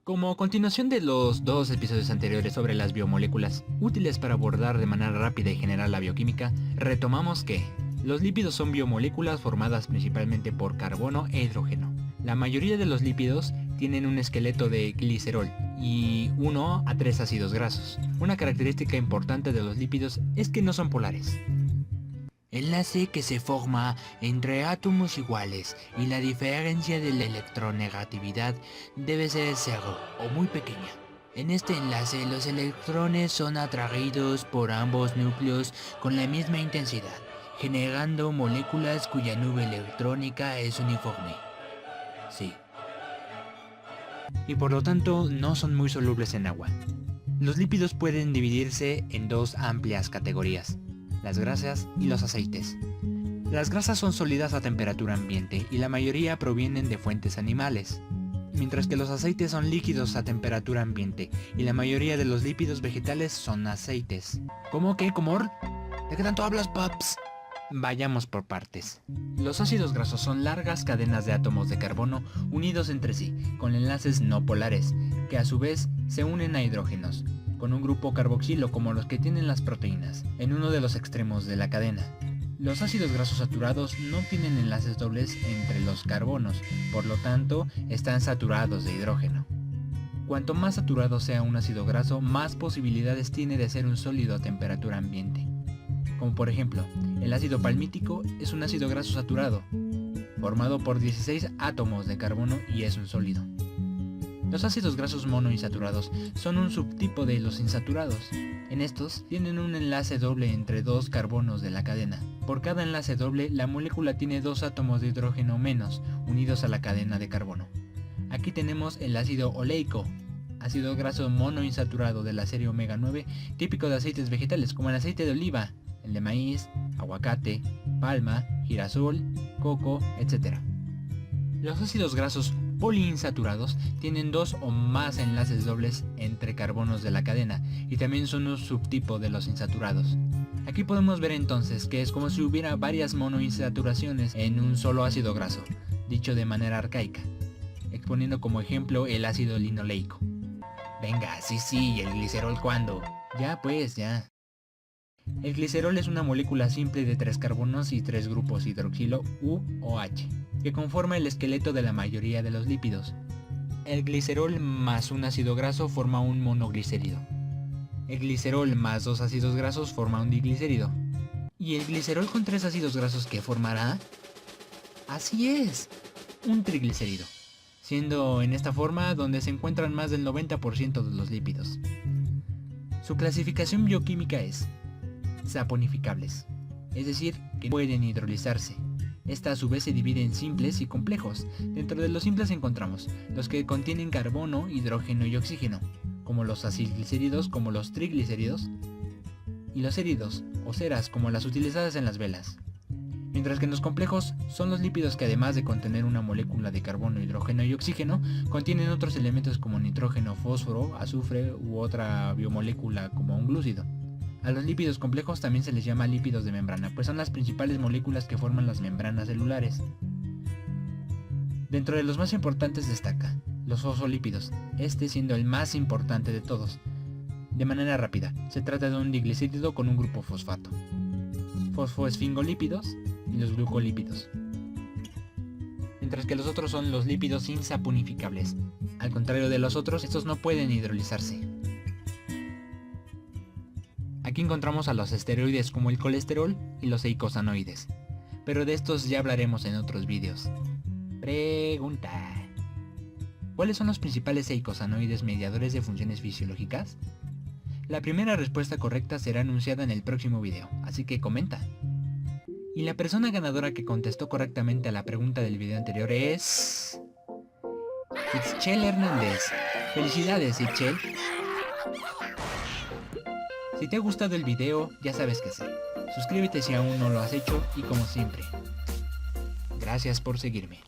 Como continuación de los dos episodios anteriores sobre las biomoléculas, útiles para abordar de manera rápida y general la bioquímica, retomamos que los lípidos son biomoléculas formadas principalmente por carbono e hidrógeno. La mayoría de los lípidos tienen un esqueleto de glicerol y 1 a 3 ácidos grasos. Una característica importante de los lípidos es que no son polares. Enlace que se forma entre átomos iguales y la diferencia de la electronegatividad debe ser cero o muy pequeña. En este enlace los electrones son atraídos por ambos núcleos con la misma intensidad, generando moléculas cuya nube electrónica es uniforme. Sí. Y por lo tanto no son muy solubles en agua. Los lípidos pueden dividirse en dos amplias categorías: las grasas y los aceites. Las grasas son sólidas a temperatura ambiente y la mayoría provienen de fuentes animales, mientras que los aceites son líquidos a temperatura ambiente y la mayoría de los lípidos vegetales son aceites. ¿Cómo que, Comor? ¿De qué tanto hablas, paps? Vayamos por partes. Los ácidos grasos son largas cadenas de átomos de carbono unidos entre sí, con enlaces no polares, que a su vez se unen a hidrógenos, con un grupo carboxilo como los que tienen las proteínas, en uno de los extremos de la cadena. Los ácidos grasos saturados no tienen enlaces dobles entre los carbonos, por lo tanto, están saturados de hidrógeno. Cuanto más saturado sea un ácido graso, más posibilidades tiene de ser un sólido a temperatura ambiente. Como por ejemplo, el ácido palmítico es un ácido graso saturado, formado por 16 átomos de carbono y es un sólido. Los ácidos grasos monoinsaturados son un subtipo de los insaturados. En estos tienen un enlace doble entre dos carbonos de la cadena. Por cada enlace doble, la molécula tiene dos átomos de hidrógeno menos, unidos a la cadena de carbono. Aquí tenemos el ácido oleico, ácido graso monoinsaturado de la serie omega 9, típico de aceites vegetales como el aceite de oliva, el de maíz, aguacate, palma, girasol, coco, etc. Los ácidos grasos poliinsaturados tienen dos o más enlaces dobles entre carbonos de la cadena y también son un subtipo de los insaturados. Aquí podemos ver entonces que es como si hubiera varias monoinsaturaciones en un solo ácido graso, dicho de manera arcaica, exponiendo como ejemplo el ácido linoleico. Venga, sí, el glicerol, ¿cuándo? Ya pues, ya. El glicerol es una molécula simple de 3 carbonos y 3 grupos hidroxilo U o H, que conforma el esqueleto de la mayoría de los lípidos. El glicerol más un ácido graso forma un monoglicérido. El glicerol más 2 ácidos grasos forma un diglicérido. ¿Y el glicerol con 3 ácidos grasos qué formará? Así es, un triglicérido, siendo en esta forma donde se encuentran más del 90% de los lípidos. Su clasificación bioquímica es saponificables, es decir, que pueden hidrolizarse. Esta a su vez se divide en simples y complejos. Dentro de los simples encontramos los que contienen carbono, hidrógeno y oxígeno, como los acilglicéridos, como los triglicéridos, y los éridos o ceras, como las utilizadas en las velas. Mientras que en los complejos son los lípidos que además de contener una molécula de carbono, hidrógeno y oxígeno, contienen otros elementos como nitrógeno, fósforo, azufre u otra biomolécula como un glúcido. A los lípidos complejos también se les llama lípidos de membrana, pues son las principales moléculas que forman las membranas celulares. Dentro de los más importantes destaca los fosfolípidos, este siendo el más importante de todos. De manera rápida, se trata de un diglicérido con un grupo fosfato. Fosfoesfingolípidos y los glucolípidos. Mientras que los otros son los lípidos insaponificables. Al contrario de los otros, estos no pueden hidrolizarse. Aquí encontramos a los esteroides como el colesterol y los eicosanoides, pero de estos ya hablaremos en otros vídeos. Pregunta: ¿cuáles son los principales eicosanoides mediadores de funciones fisiológicas? La primera respuesta correcta será anunciada en el próximo video, así que comenta. Y la persona ganadora que contestó correctamente a la pregunta del video anterior es Itchel Hernández. ¡Felicidades, Itchel! Si te ha gustado el video, ya sabes qué hacer. Suscríbete si aún no lo has hecho y como siempre, gracias por seguirme.